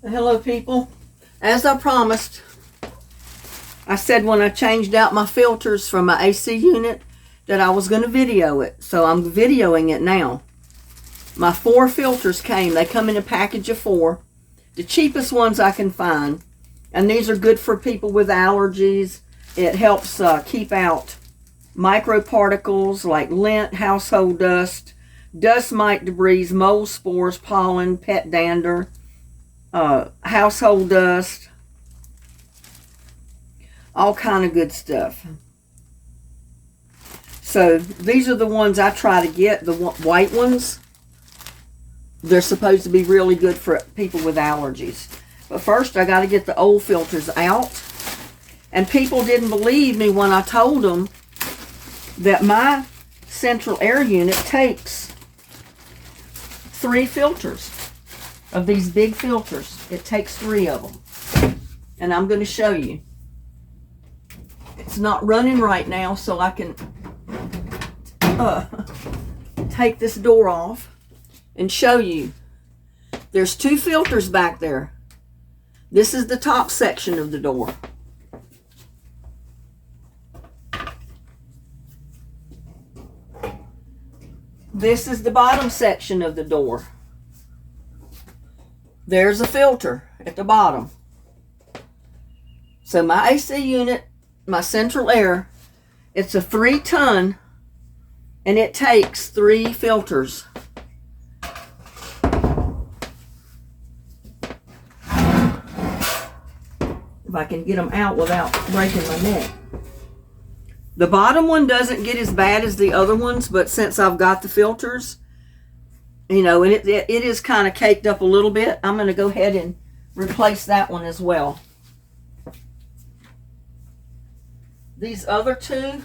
Hello people. As I promised, I said when I changed out my filters from my AC unit that I was going to video it. So I'm videoing it now. My 4 filters came. They come in a package of 4. The cheapest ones I can find. And these are good for people with allergies. It helps keep out microparticles like lint, household dust, dust mite debris, mold spores, pollen, pet dander, household dust, all kind of good stuff. So these are the ones I try to get, the white ones. They're supposed to be really good for people with allergies. But first I got to get the old filters out. And people didn't believe me when I told them that my central air unit takes 3 filters. Of these big filters. It takes 3 of them. And I'm going to show you. It's not running right now, so I can take this door off and show you. There's 2 filters back there. This is the top section of the door. This is the bottom section of the door. There's a filter at the bottom. So my AC unit, my central air, it's a 3-ton and it takes 3 filters. If I can get them out without breaking my neck. The bottom one doesn't get as bad as the other ones, but since I've got the filters, you know, and it is kind of caked up a little bit. I'm going to go ahead and replace that one as well. These other 2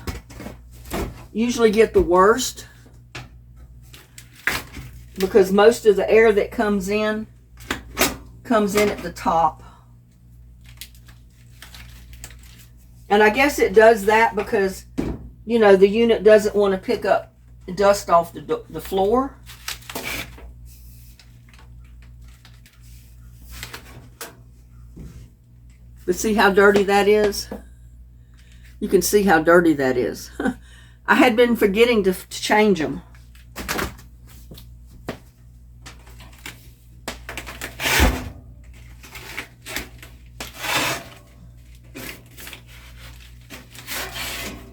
usually get the worst because most of the air that comes in at the top. And I guess it does that because, you know, the unit doesn't want to pick up dust off the floor. But see how dirty that is? You can see how dirty that is. I had been forgetting to change them.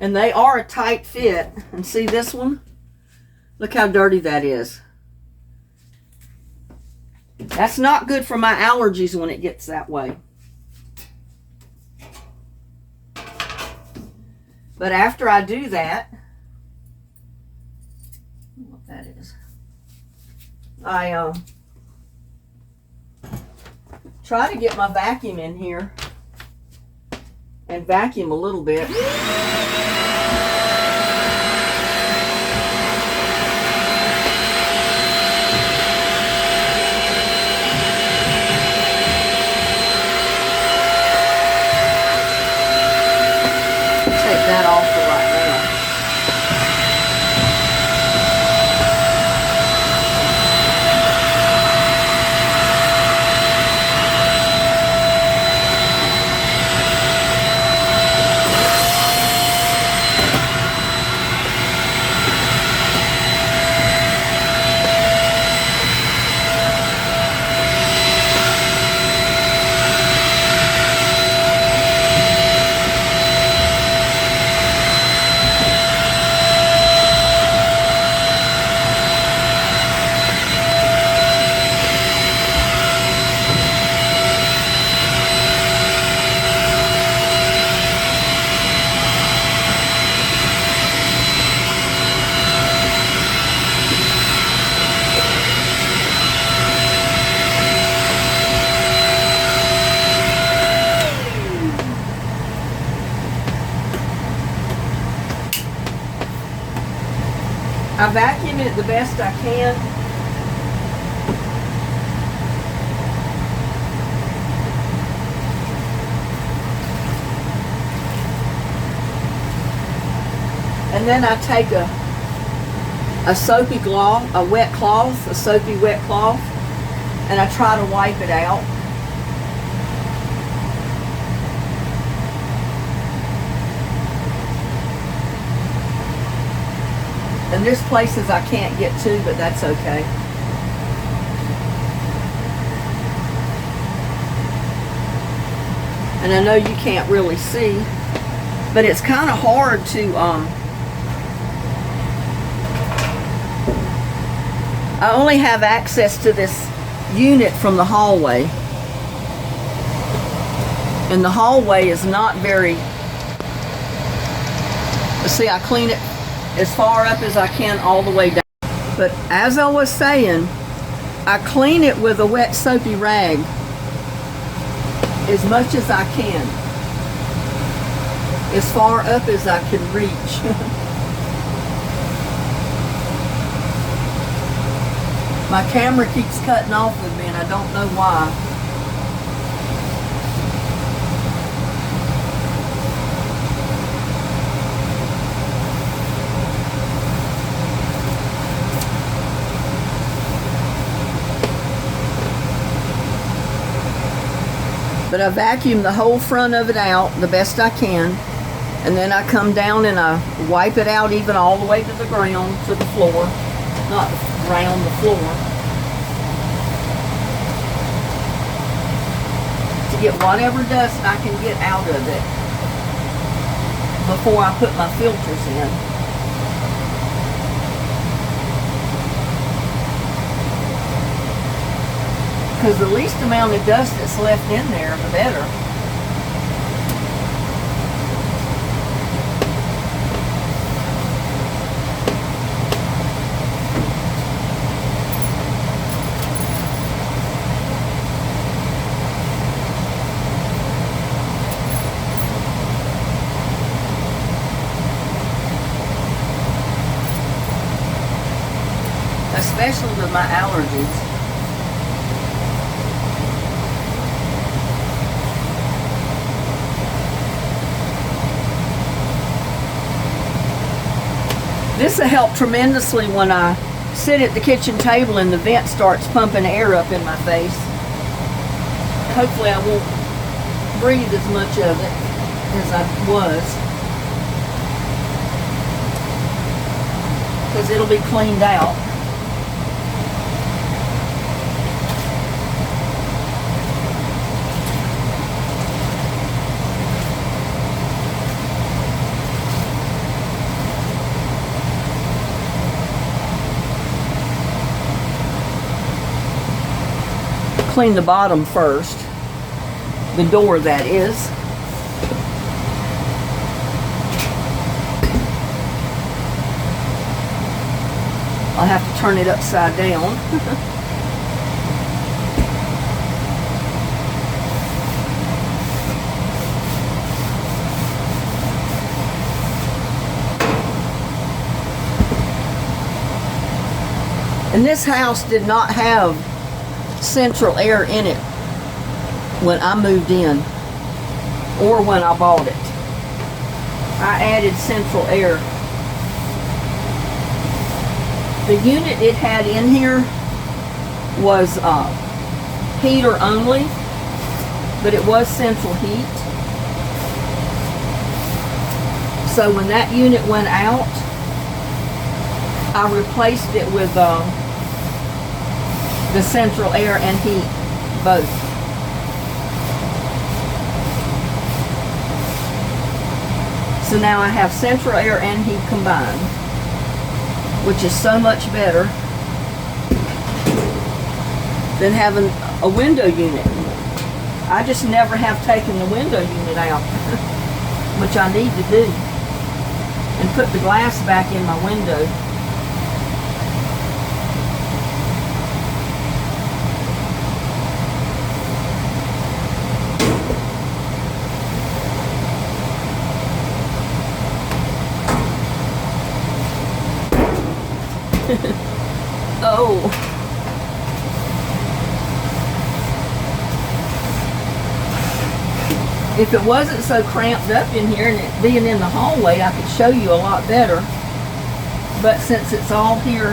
And they are a tight fit. And see this one? Look how dirty that is. That's not good for my allergies when it gets that way. But after I do that, what that is, I try to get my vacuum in here and vacuum a little bit. That off for right now. I vacuum it the best I can. And then I take a soapy cloth, a wet cloth, a soapy wet cloth, and I try to wipe it out. And there's places I can't get to, but that's okay. And I know you can't really see, but it's kind of hard to, I only have access to this unit from the hallway. And the hallway is not very, see, I clean it as far up as I can all the way down. But as I was saying, I clean it with a wet soapy rag as much as I can, as far up as I can reach. My camera keeps cutting off with me and I don't know why. But I vacuum the whole front of it out the best I can, and then I come down and I wipe it out even all the way to the ground, to the floor, not around the floor, to get whatever dust I can get out of it before I put my filters in. Because the least amount of dust that's left in there, the better. Especially with my allergies. This will help tremendously when I sit at the kitchen table and the vent starts pumping air up in my face. Hopefully I won't breathe as much of it as I was, because it'll be cleaned out. Clean the bottom first, the door that is. I'll have to turn it upside down. And this house did not have central air in it when I moved in or when I bought it. I added central air. The unit it had in here was heater only, but it was central heat. So when that unit went out, I replaced it with the central air and heat, both. So now I have central air and heat combined, which is so much better than having a window unit. I just never have taken the window unit out, which I need to do, and put the glass back in my window. Oh. If it wasn't so cramped up in here and it being in the hallway, I could show you a lot better. But since it's all here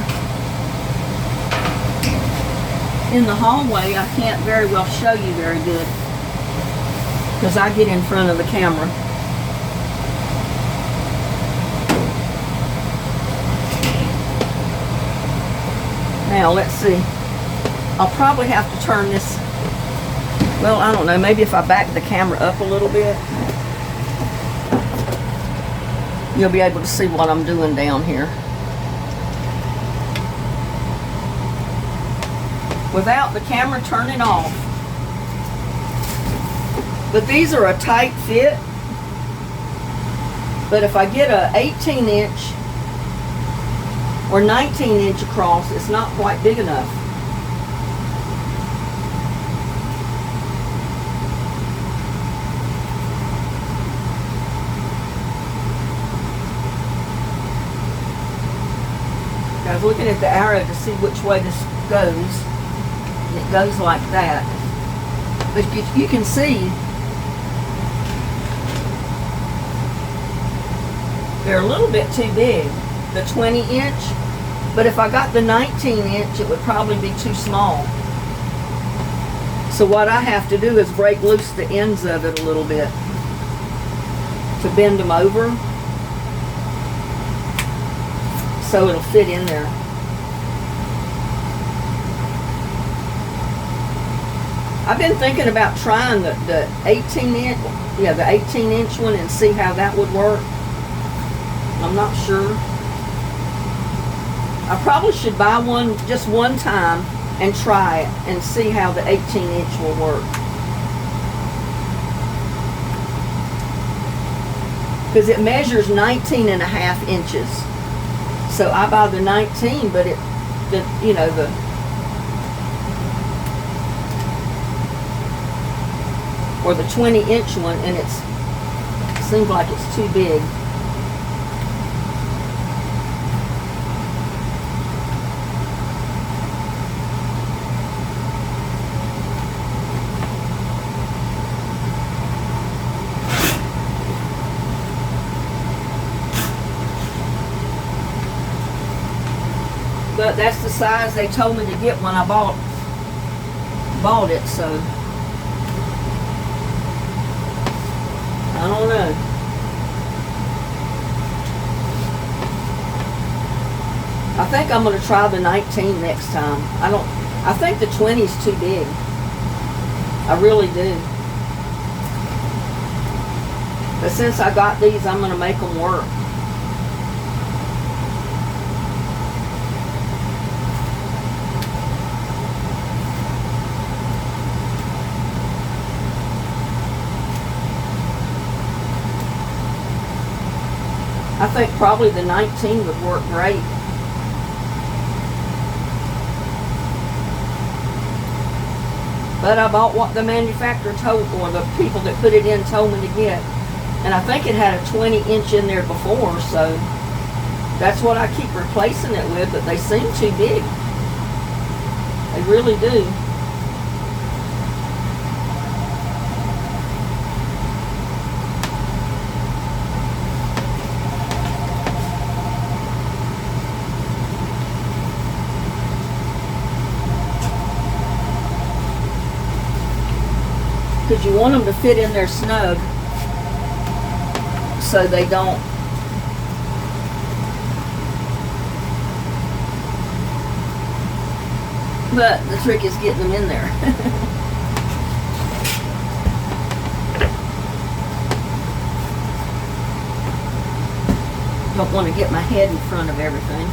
in the hallway, I can't very well show you very good, because I get in front of the camera. Now, let's see. I'll probably have to turn this, well, I don't know, maybe if I back the camera up a little bit, you'll be able to see what I'm doing down here. Without the camera turning off. But these are a tight fit. But if I get a 18-inch or 19-inch across, it's not quite big enough. I was looking at the arrow to see which way this goes. It goes like that. But you can see they're a little bit too big, the 20-inch. But if I got the 19-inch, it would probably be too small. So what I have to do is break loose the ends of it a little bit to bend them over so it'll fit in there. I've been thinking about trying the 18-inch, the 18-inch one and see how that would work. I'm not sure. I probably should buy one just one time and try it and see how the 18-inch will work. Because it measures 19.5 inches. So I buy the 19, but or the 20-inch one, and it seems like it's too big. But that's the size they told me to get when I bought it, so I don't know. I think I'm going to try the 19 next time. I think the 20 is too big. I really do. But since I got these, I'm going to make them work. I think probably the 19 would work great. But I bought what the manufacturer told, or the people that put it in told me to get. And I think it had a 20-inch in there before, so that's what I keep replacing it with, but they seem too big. They really do. Because you want them to fit in there snug so they don't but the trick is getting them in there. Don't want to get my head in front of everything.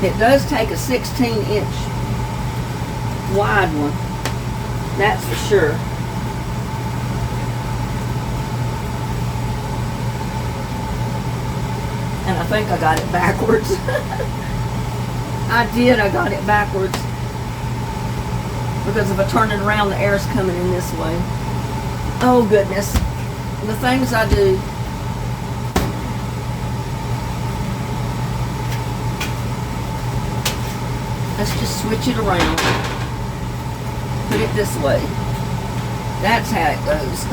It does take a 16-inch wide one, that's for sure. And I think I got it backwards. I got it backwards. Because if I turn it around, the air's coming in this way. Oh goodness, the things I do. Let's just switch it around. Put it this way. That's how it goes.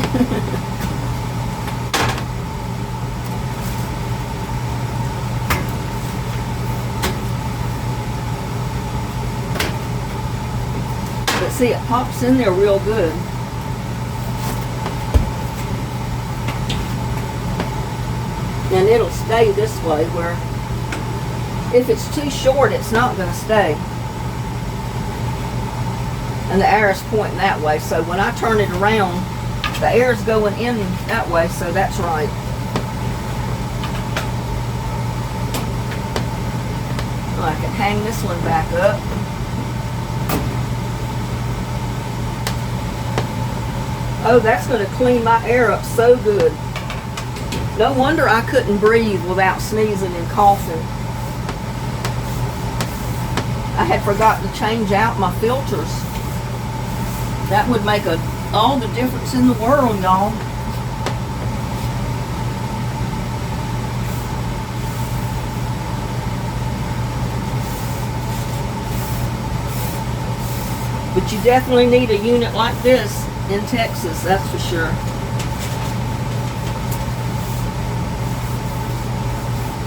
But see, it pops in there real good. And it'll stay this way, where if it's too short, it's not going to stay. And the air is pointing that way, so when I turn it around, the air is going in that way, so that's right. Oh, I can hang this one back up. Oh, that's going to clean my air up so good. No wonder I couldn't breathe without sneezing and coughing. I had forgotten to change out my filters. That would make all the difference in the world, y'all. But you definitely need a unit like this in Texas, that's for sure.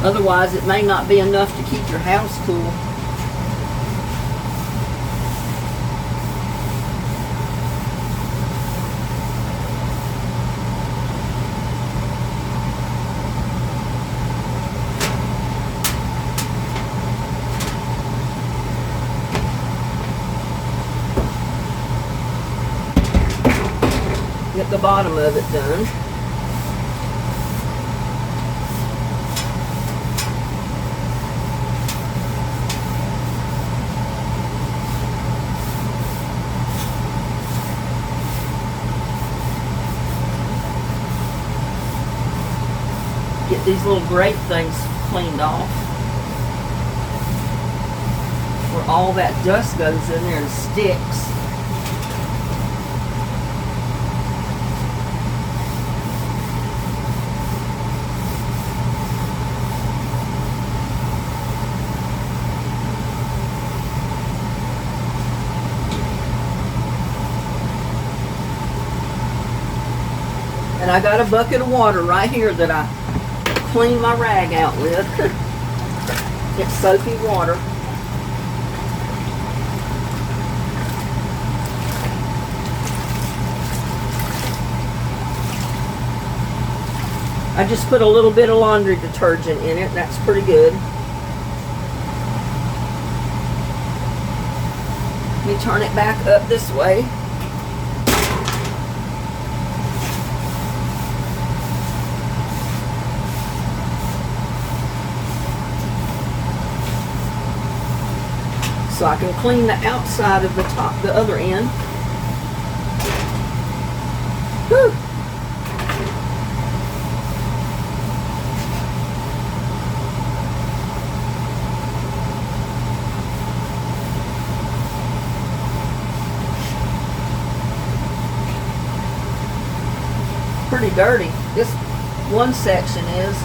Otherwise, it may not be enough to keep your house cool. Get the bottom of it done. Get these little grate things cleaned off, where all that dust goes in there and sticks. And I got a bucket of water right here that I clean my rag out with. It's soapy water. I just put a little bit of laundry detergent in it. That's pretty good. Let me turn it back up this way. So I can clean the outside of the top, the other end. Whew. Pretty dirty. This one section is.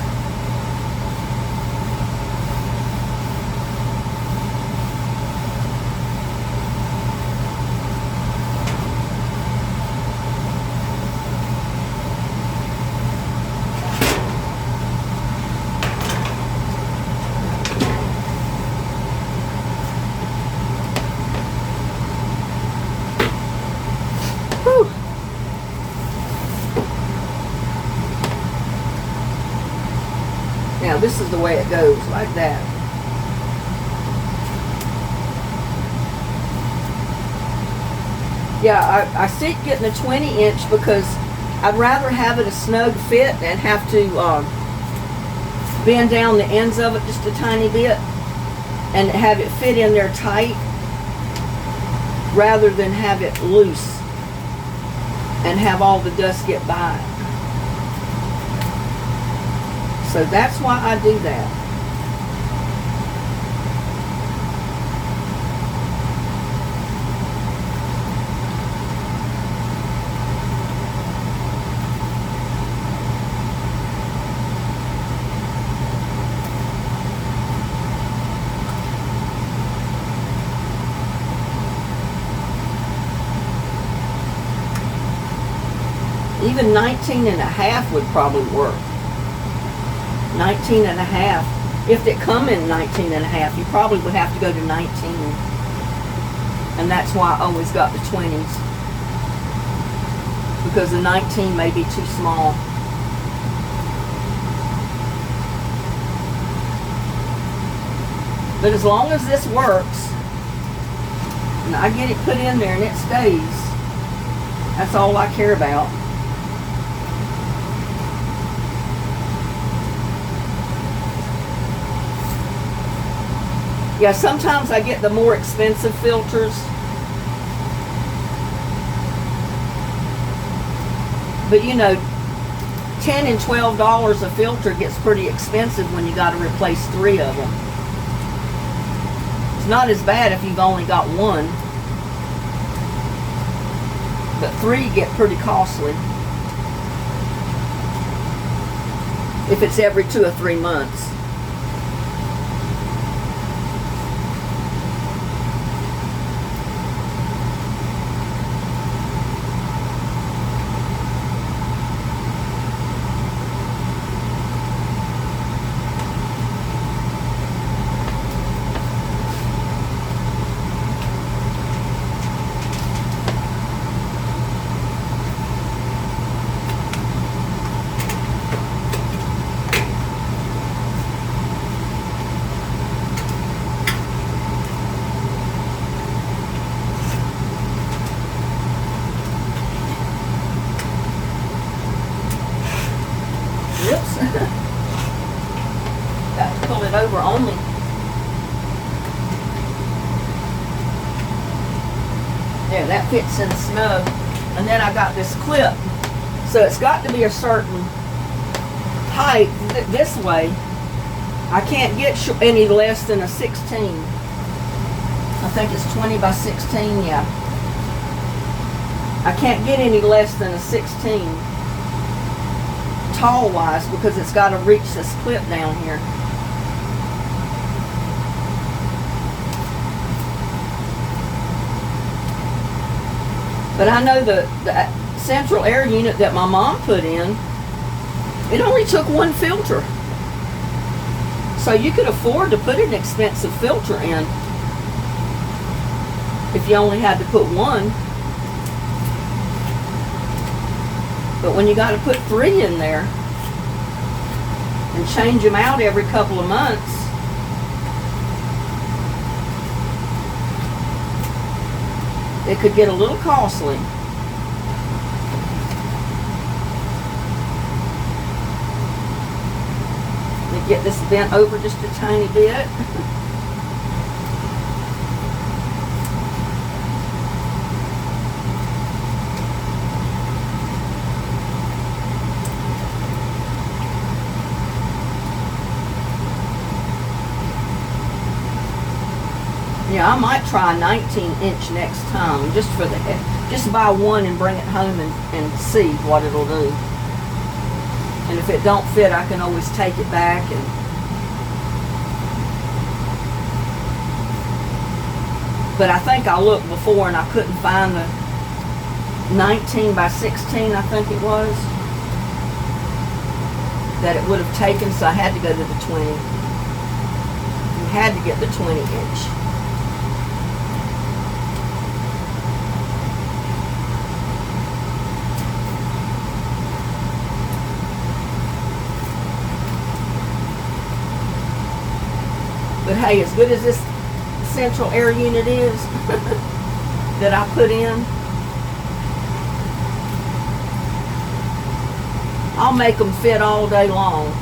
Now this is the way it goes, like that. Yeah, I seek getting a 20-inch because I'd rather have it a snug fit and have to bend down the ends of it just a tiny bit and have it fit in there tight rather than have it loose and have all the dust get by it. So that's why I do that. Even 19 and a half would probably work. 19 and a half. If they come in 19 and a half, you probably would have to go to 19. And that's why I always got the 20s. Because the 19 may be too small. But as long as this works, and I get it put in there and it stays, that's all I care about. Yeah, sometimes I get the more expensive filters. But you know, $10 and $12 a filter gets pretty expensive when you got to replace 3 of them. It's not as bad if you've only got 1. But 3 get pretty costly. If it's every 2 or 3 months. Got to pull it over only. There, that fits in snug. And then I got this clip. So it's got to be a certain height this way. I can't get any less than a 16. I think it's 20 by 16, yeah. I can't get any less than a 16. Tall wise, because it's got to reach this clip down here. But I know the central air unit that my mom put in, it only took 1 filter. So you could afford to put an expensive filter in if you only had to put 1. But when you got to put 3 in there and change them out every couple of months, it could get a little costly. Let me get this bent over just a tiny bit. Yeah, I might try a 19-inch next time, just for just buy 1 and bring it home and see what it'll do. And if it don't fit, I can always take it back and but I think I looked before and I couldn't find the 19 by 16, I think it was, that it would have taken, so I had to go to the 20. You had to get the 20-inch. But hey, as good as this central air unit is that I put in, I'll make them fit all day long.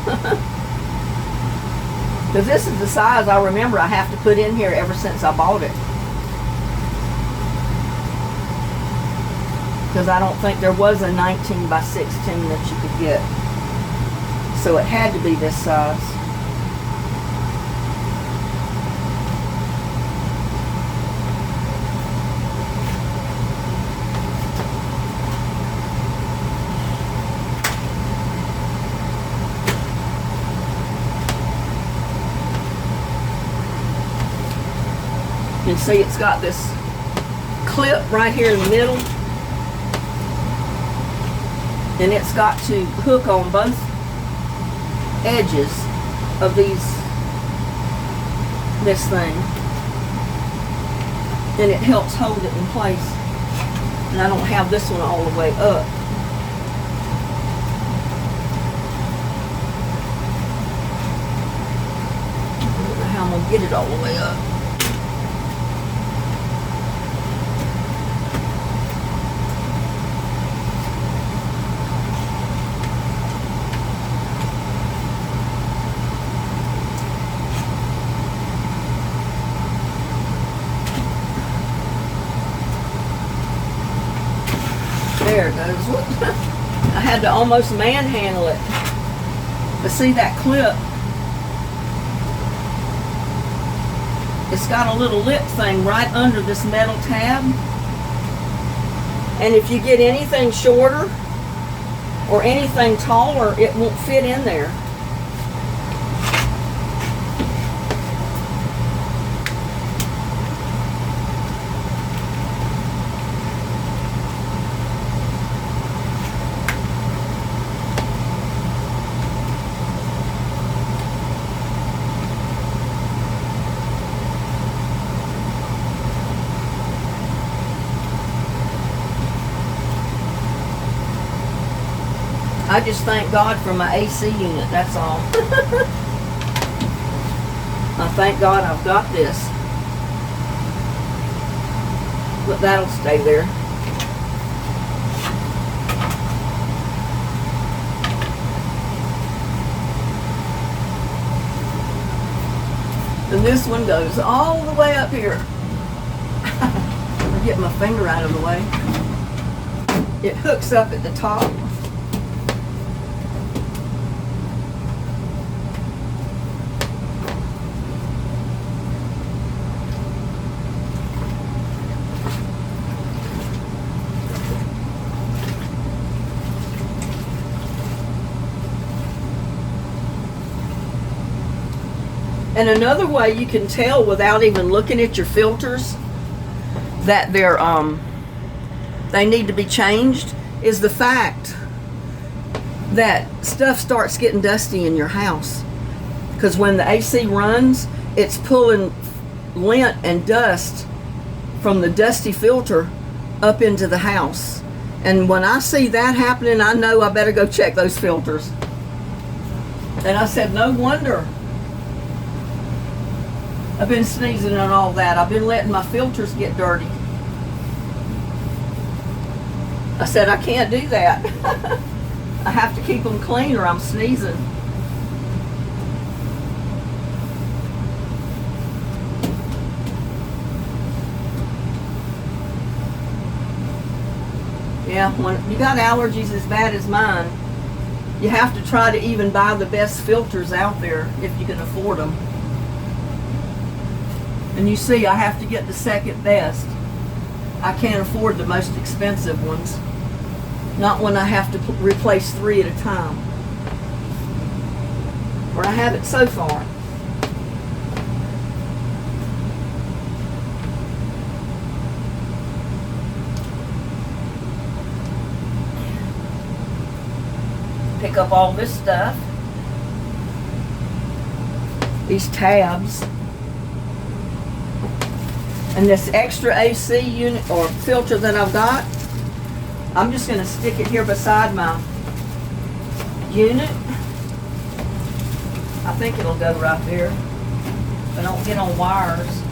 Because this is the size I remember I have to put in here ever since I bought it. Because I don't think there was a 19 by 16 that you could get. So it had to be this size. You can see it's got this clip right here in the middle, and it's got to hook on both edges of this thing. and it helps hold it in place. And I don't have this one all the way up. I don't know how I'm gonna get it all the way up. There it goes. I had to almost manhandle it. But see that clip? It's got a little lip thing right under this metal tab. And if you get anything shorter or anything taller, it won't fit in there. I just thank God for my AC unit, that's all. I thank God I've got this. But that'll stay there. And this one goes all the way up here. I'll get my finger out of the way. It hooks up at the top. And another way you can tell without even looking at your filters that they need to be changed is the fact that stuff starts getting dusty in your house. Because when the AC runs, it's pulling lint and dust from the dusty filter up into the house. And when I see that happening, I know I better go check those filters. And I said, no wonder I've been sneezing and all that. I've been letting my filters get dirty. I said, I can't do that. I have to keep them clean or I'm sneezing. Yeah, when you got allergies as bad as mine, you have to try to even buy the best filters out there if you can afford them. And you see, I have to get the second best. I can't afford the most expensive ones. Not when I have to replace 3 at a time. Or I have it so far. Pick up all this stuff. These tabs. And this extra AC unit or filter that I've got, I'm just going to stick it here beside my unit. I think it'll go right there. If I don't get on wires.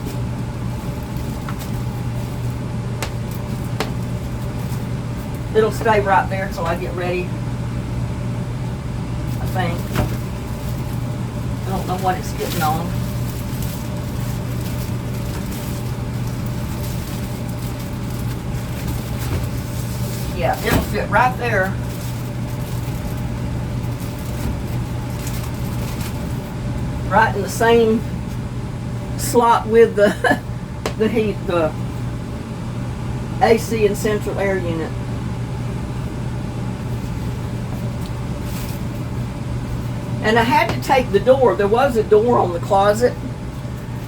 It'll stay right there until I get ready. I think. I don't know what it's getting on. Yeah, it'll fit right there. Right in the same slot with the the AC and central air unit. And I had to take the door. There was a door on the closet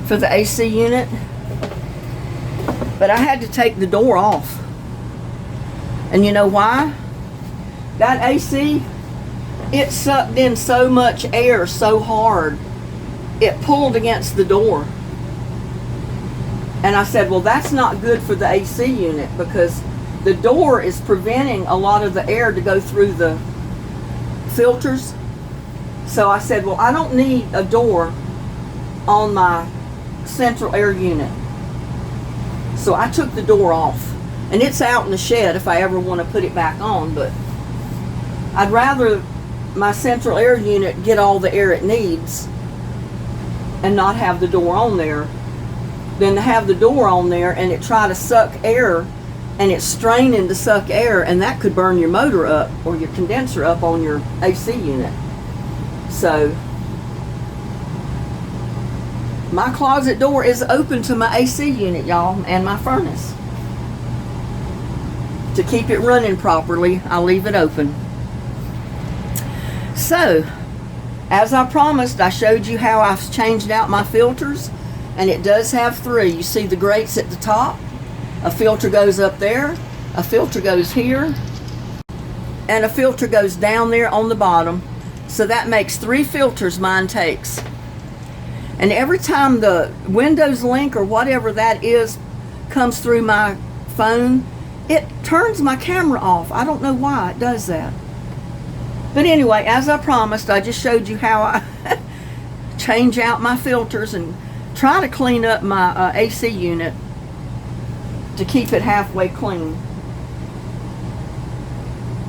for the AC unit, but I had to take the door off. And you know why? That AC, it sucked in so much air so hard, it pulled against the door. And I said, well, that's not good for the AC unit because the door is preventing a lot of the air to go through the filters. So I said, well, I don't need a door on my central air unit. So I took the door off, and it's out in the shed if I ever want to put it back on, but I'd rather my central air unit get all the air it needs and not have the door on there than to have the door on there and it try to suck air, and it's straining to suck air, and that could burn your motor up or your condenser up on your AC unit. So my closet door is open to my AC unit, y'all, and my furnace. To keep it running properly, I leave it open. So, as I promised, I showed you how I've changed out my filters, and it does have 3. You see the grates at the top? A filter goes up there, a filter goes here, and a filter goes down there on the bottom. So that makes 3 filters mine takes. And every time the Windows link or whatever that is comes through my phone, it turns my camera off. I don't know why it does that. But anyway, as I promised, I just showed you how I change out my filters and try to clean up my AC unit to keep it halfway clean.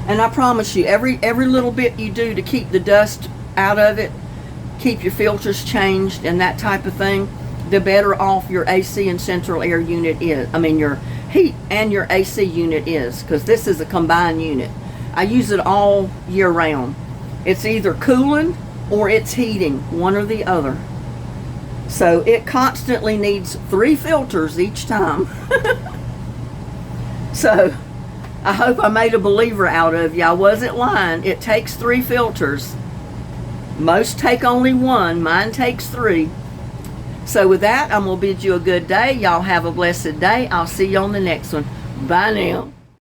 And I promise you, every little bit you do to keep the dust out of it, keep your filters changed and that type of thing, the better off your AC and central air unit is. I mean, your heat and your AC unit is, because this is a combined unit. I use it all year round. It's either cooling or it's heating, one or the other. So it constantly needs 3 filters each time. So I hope I made a believer out of you. I wasn't lying. It takes 3 filters. Most take only 1. Mine takes 3. So with that, I'm going to bid you a good day. Y'all have a blessed day. I'll see you on the next one. Bye now.